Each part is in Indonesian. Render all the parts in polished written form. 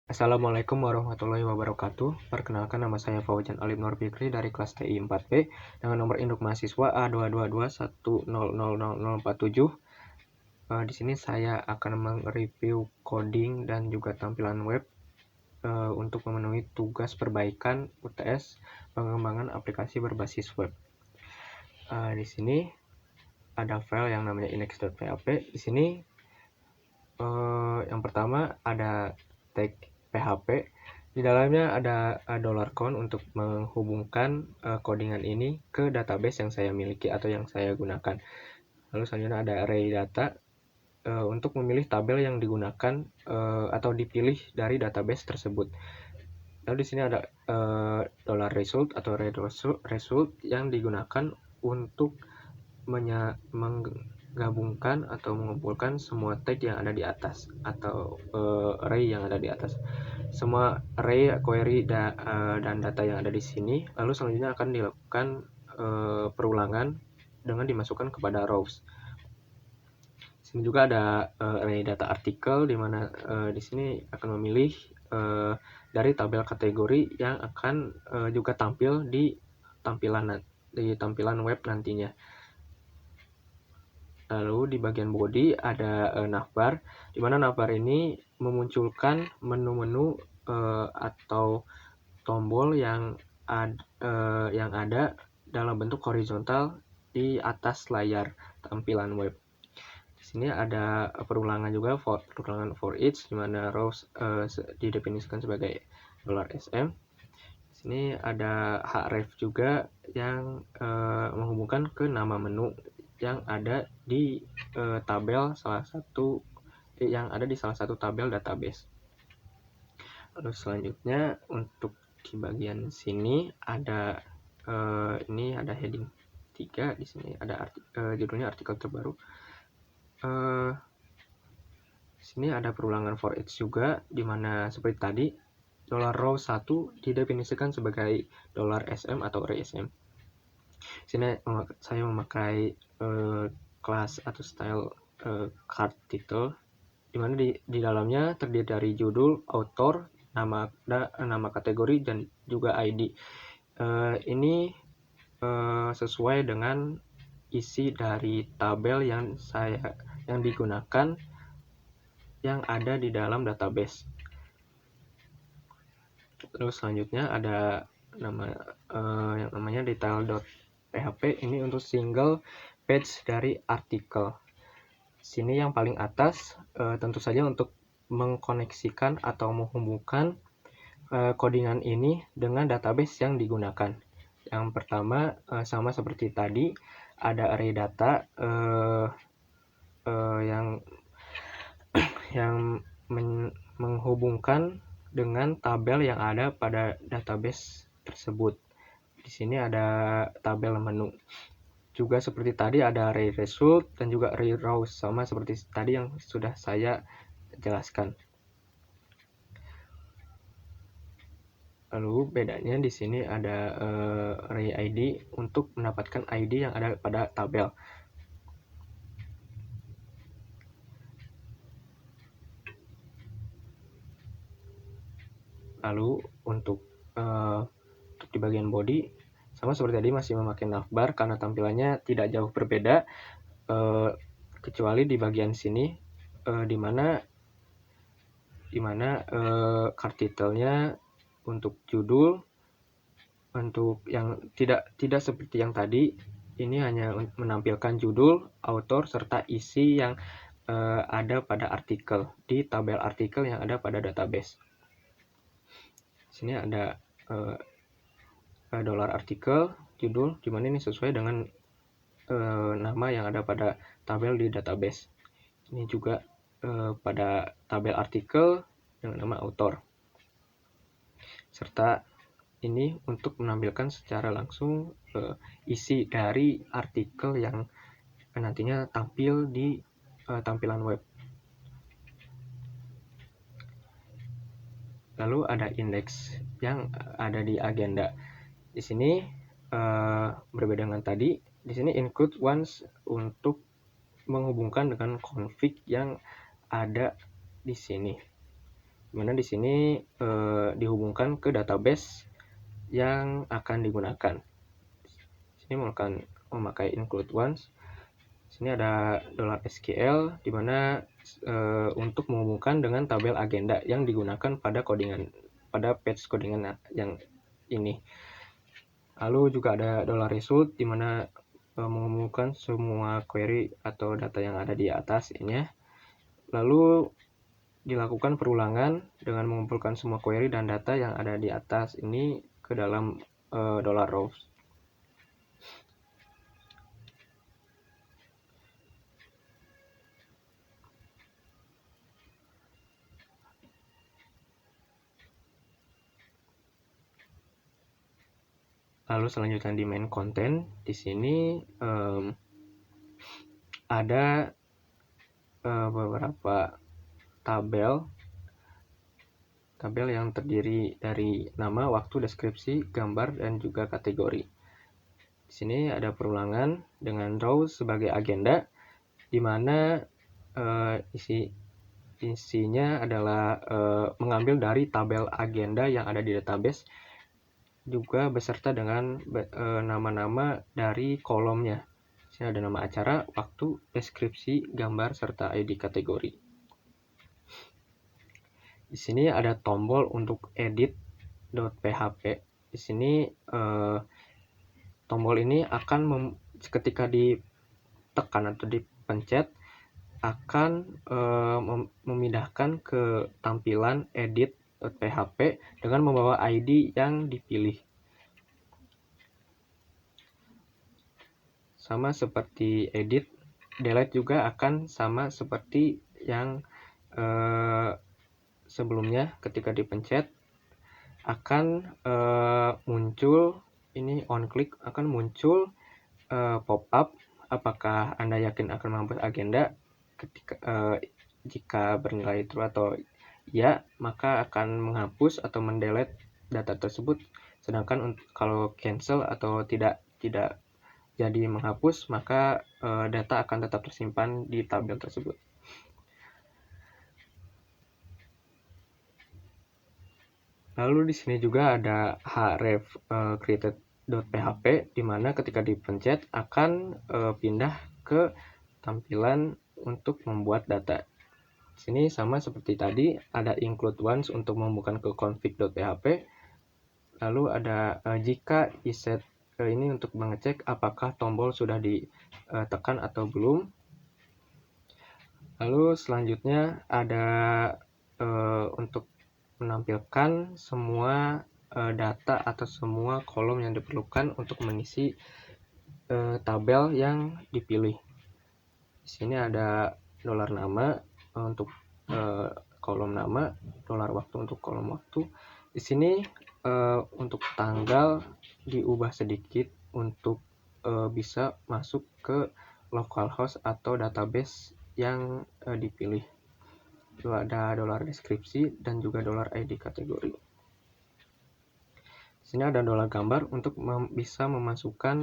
Assalamualaikum warahmatullahi wabarakatuh. Perkenalkan, nama saya Fauzan Alim Nur Fikri dari kelas TI 4B dengan nomor induk mahasiswa A22210000047. Di sini saya akan mereview coding dan juga tampilan web untuk memenuhi tugas perbaikan UTS pengembangan aplikasi berbasis web. Di sini ada file yang namanya index.php. Di sini yang pertama ada tag PHP. Di dalamnya ada $count untuk menghubungkan codingan ini ke database yang saya miliki atau yang saya gunakan. Lalu selanjutnya ada array data untuk memilih tabel yang digunakan atau dipilih dari database tersebut. Lalu di sini ada $result atau result yang digunakan untuk menggabungkan atau mengumpulkan semua tag yang ada di atas atau array yang ada di atas. Semua array, query, dan data yang ada di sini lalu selanjutnya akan dilakukan perulangan dengan dimasukkan kepada rows. Sini juga ada array data artikel, di mana di sini akan memilih dari tabel kategori yang akan juga tampil di tampilan web nantinya. Lalu di bagian body ada navbar, di mana navbar ini memunculkan menu-menu atau tombol yang ada dalam bentuk horizontal di atas layar tampilan web. Di sini ada perulangan juga, perulangan for each, di mana rows didefinisikan sebagai $sm. Di sini ada href juga yang menghubungkan ke nama menu yang ada di tabel yang ada di salah satu tabel database. Lalu selanjutnya untuk di bagian sini ada ini ada heading 3, di sini ada judulnya artikel terbaru. Di sini ada perulangan for each juga, di mana seperti tadi $row1 didefinisikan sebagai $sm atau array sm. Sini saya memakai kelas atau style card title, di mana di dalamnya terdiri dari judul, author, nama kategori, dan juga ID. Ini sesuai dengan isi dari tabel yang digunakan yang ada di dalam database. Terus selanjutnya ada yang namanya detail.php, ini untuk single page dari artikel. Sini yang paling atas tentu saja untuk mengkoneksikan atau menghubungkan codingan ini dengan database yang digunakan. Yang pertama sama seperti tadi, ada array data yang menghubungkan dengan tabel yang ada pada database tersebut. Di sini ada tabel menu. Juga seperti tadi ada array result dan juga array rows, sama seperti tadi yang sudah saya jelaskan. Lalu bedanya di sini ada array ID untuk mendapatkan ID yang ada pada tabel. Lalu untuk di bagian body sama seperti tadi, masih memakai navbar karena tampilannya tidak jauh berbeda, kecuali di bagian sini di mana card title-nya untuk judul, untuk yang tidak seperti yang tadi, ini hanya menampilkan judul, author, serta isi yang ada pada artikel di tabel artikel yang ada pada database. Sini ada $artikel, judul, di mana ini sesuai dengan nama yang ada pada tabel di database. Ini juga pada tabel artikel dengan nama author. Serta ini untuk menampilkan secara langsung isi dari artikel yang nantinya tampil di tampilan web. Lalu ada indeks yang ada di agenda. Di sini berbeda dengan tadi, di sini include once untuk menghubungkan dengan config yang ada di sini. Dimana di sini dihubungkan ke database yang akan digunakan. Sini memakai include once. Sini ada $SQL di mana untuk menghubungkan dengan tabel agenda yang digunakan pada page codingan yang ini. Lalu juga ada $result di mana menghubungkan semua query atau data yang ada di atas ini. Lalu dilakukan perulangan dengan mengumpulkan semua query dan data yang ada di atas ini ke dalam $rows. Lalu selanjutnya di main content, di sini ada beberapa tabel yang terdiri dari nama, waktu, deskripsi, gambar, dan juga kategori. Di sini ada perulangan dengan row sebagai agenda, di mana isinya adalah mengambil dari tabel agenda yang ada di database, juga beserta dengan nama-nama dari kolomnya. Di sini ada nama acara, waktu, deskripsi, gambar, serta ID kategori. Di sini ada tombol untuk edit.php. Di sini tombol ini akan ketika ditekan atau dipencet akan memindahkan ke tampilan edit.php dengan membawa ID yang dipilih. Sama seperti edit, delete juga akan sama seperti yang sebelumnya. Ketika dipencet akan muncul ini on click, akan muncul pop up apakah Anda yakin akan menghapus agenda. Ketika jika bernilai true atau ya, maka akan menghapus atau mendelete data tersebut. Sedangkan kalau cancel atau tidak jadi menghapus, maka data akan tetap tersimpan di tabel tersebut. Lalu di sini juga ada href created.php, di mana ketika dipencet akan pindah ke tampilan untuk membuat data. Di sini sama seperti tadi, ada include once untuk membuka ke config.php. Lalu ada jika iset ini untuk mengecek apakah tombol sudah ditekan atau belum. Lalu selanjutnya ada untuk menampilkan semua data atau semua kolom yang diperlukan untuk mengisi tabel yang dipilih. Di sini ada $nama untuk kolom nama, $waktu untuk kolom waktu. Di sini untuk tanggal diubah sedikit untuk bisa masuk ke localhost atau database yang dipilih. Lalu ada $deskripsi dan juga $ID kategori. Di sini ada $gambar untuk bisa memasukkan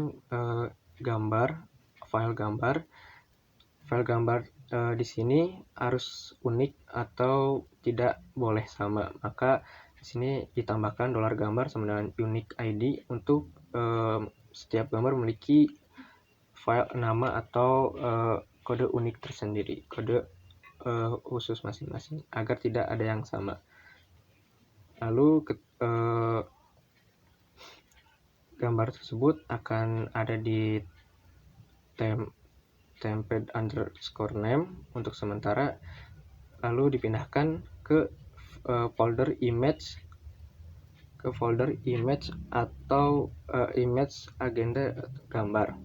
file gambar. File gambar di sini harus unik atau tidak boleh sama. Maka di sini ditambahkan $gambar sama dengan unique ID untuk setiap gambar memiliki file nama atau kode unik tersendiri, kode khusus masing-masing agar tidak ada yang sama. Lalu gambar tersebut akan ada di template_name untuk sementara, lalu dipindahkan ke folder image atau image agenda gambar.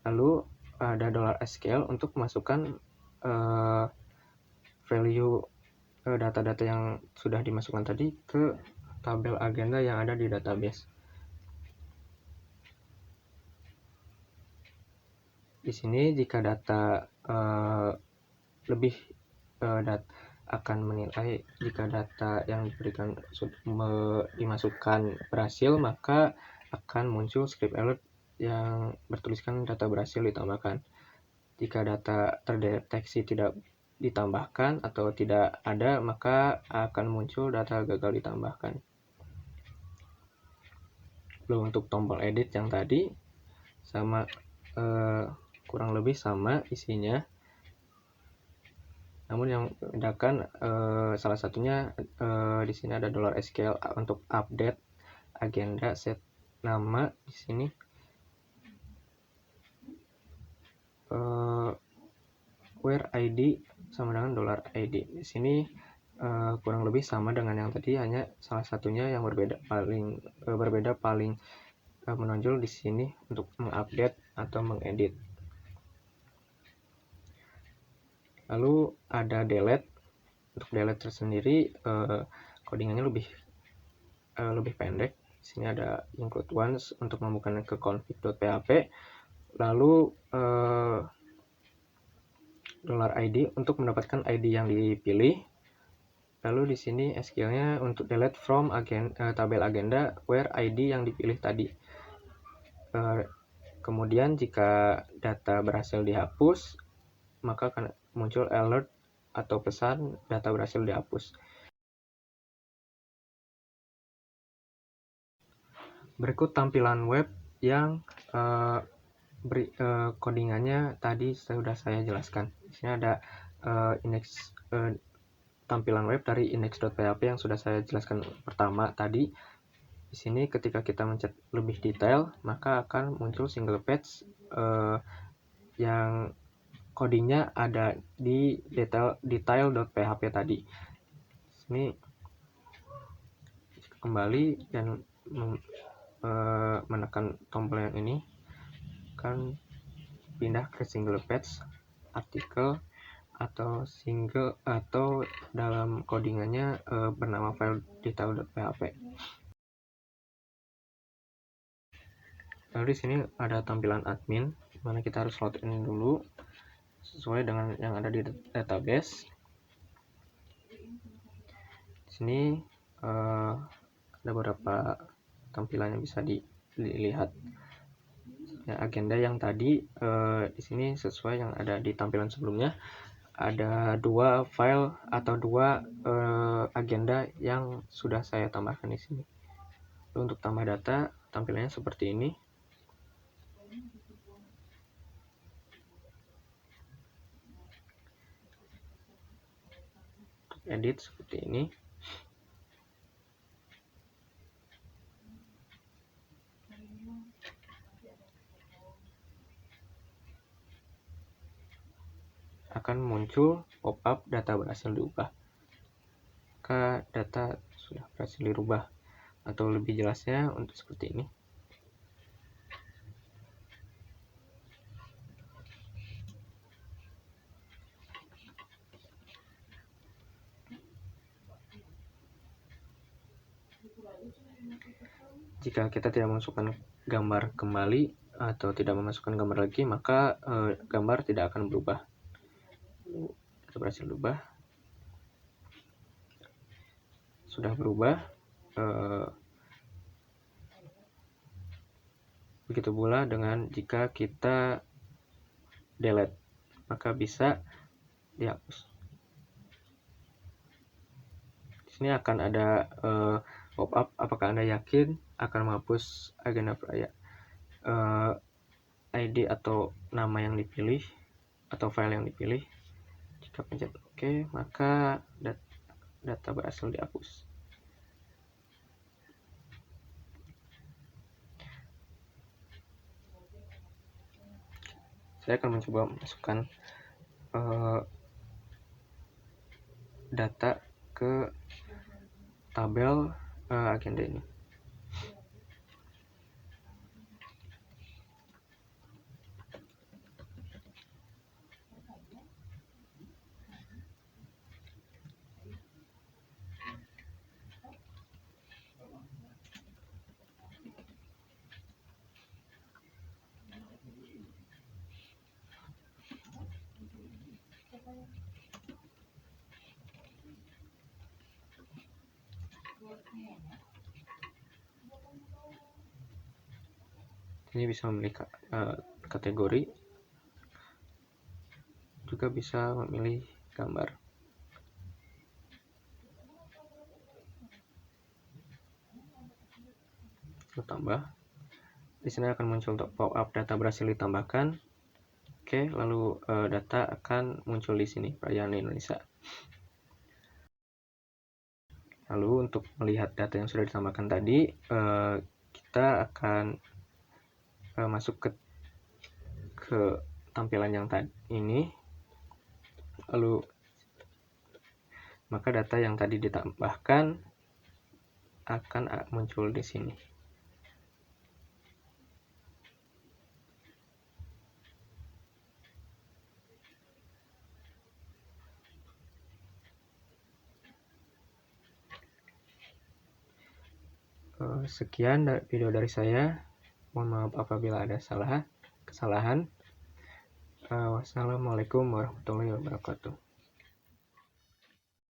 Lalu ada $SQL untuk memasukkan value data-data yang sudah dimasukkan tadi ke tabel agenda yang ada di database. Di sini jika data akan menilai jika data yang diberikan dimasukkan berhasil, maka akan muncul script alert yang bertuliskan data berhasil ditambahkan. Jika data terdeteksi tidak ditambahkan atau tidak ada, maka akan muncul data gagal ditambahkan. Lalu untuk tombol edit yang tadi sama kurang lebih sama isinya. Namun yang membedakan salah satunya di sini ada $SQL untuk update agenda, set nama di sini. Where ID sama dengan $ID. Di sini kurang lebih sama dengan yang tadi, hanya salah satunya yang berbeda paling menonjol di sini untuk mengupdate atau mengedit. Lalu ada delete. Untuk delete tersendiri codingannya lebih pendek. Di sini ada include once untuk membuka ke config.php. Lalu $ID untuk mendapatkan ID yang dipilih. Lalu di sini SQL-nya untuk delete from tabel agenda where ID yang dipilih tadi. Kemudian jika data berhasil dihapus, maka akan muncul alert atau pesan data berhasil dihapus. Berikut tampilan web yang codingannya tadi sudah saya jelaskan. Di sini ada tampilan web dari index.php yang sudah saya jelaskan pertama tadi. Di sini ketika kita mencet lebih detail, maka akan muncul single page yang codingnya ada di detail.php tadi. Di sini kembali dan menekan tombol yang ini, akan pindah ke single page artikel atau dalam codingannya bernama file detail.php. Lalu di sini ada tampilan admin, mana kita harus login dulu sesuai dengan yang ada di database. Di sini ada beberapa tampilan yang bisa dilihat. Ya, agenda yang tadi di sini sesuai yang ada di tampilan sebelumnya. Ada dua file atau dua agenda yang sudah saya tambahkan di sini. Lalu untuk tambah data, tampilannya seperti ini. Edit seperti ini. Akan muncul pop-up data berhasil diubah. Maka data sudah berhasil dirubah, atau lebih jelasnya untuk seperti ini. Jika kita tidak memasukkan gambar kembali atau tidak memasukkan gambar lagi, maka gambar tidak akan berubah. Kita berhasil berubah, sudah berubah. Begitu pula dengan jika kita delete, maka bisa dihapus. Di sini akan ada pop-up, apakah Anda yakin akan menghapus agenda proyek, ID atau nama yang dipilih atau file yang dipilih. Jika pencet OK, maka data berhasil dihapus. Saya akan mencoba masukkan data ke tabel agenda ini. Ini bisa memilih kategori. juga bisa memilih gambar. Lalu tambah. Di sini akan muncul pop-up data berhasil ditambahkan. Oke, lalu data akan muncul di sini, perayaan Indonesia. Lalu untuk melihat data yang sudah ditambahkan tadi, kita akan masuk ke tampilan yang tadi ini. Lalu maka data yang tadi ditambahkan akan muncul di sini. Sekian video dari saya. Mohon maaf apabila ada kesalahan. Wassalamualaikum warahmatullahi wabarakatuh.